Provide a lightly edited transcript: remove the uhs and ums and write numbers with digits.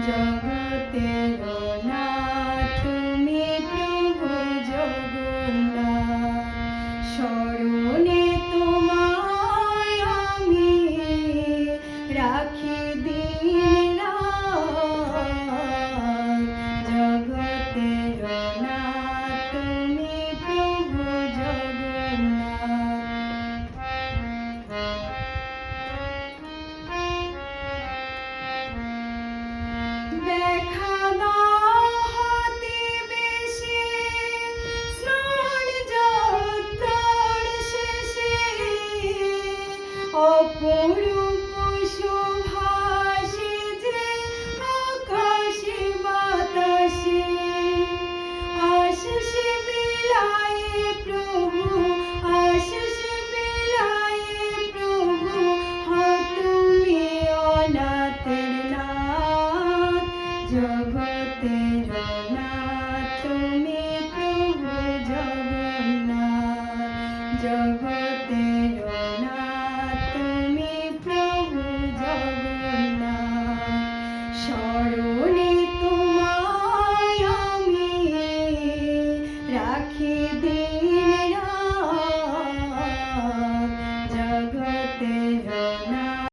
জগতের নাথ তুমি প্রভু জগন্নাথ, শরণে তোমায় আমি রাখি দিন রাত। জগতের নাথ তুমি প্রভু জগন্নাথ। দেখা দাও হতে বেশি স্নান যাত্রার শেষে, অপরূপ শোভাসে যে আকাশে বাতাসে, আশিস বিলায়ে প্রভু, আশিস বিলায়ে প্রভু, হও তুমি অনাথের নাথ। জগতের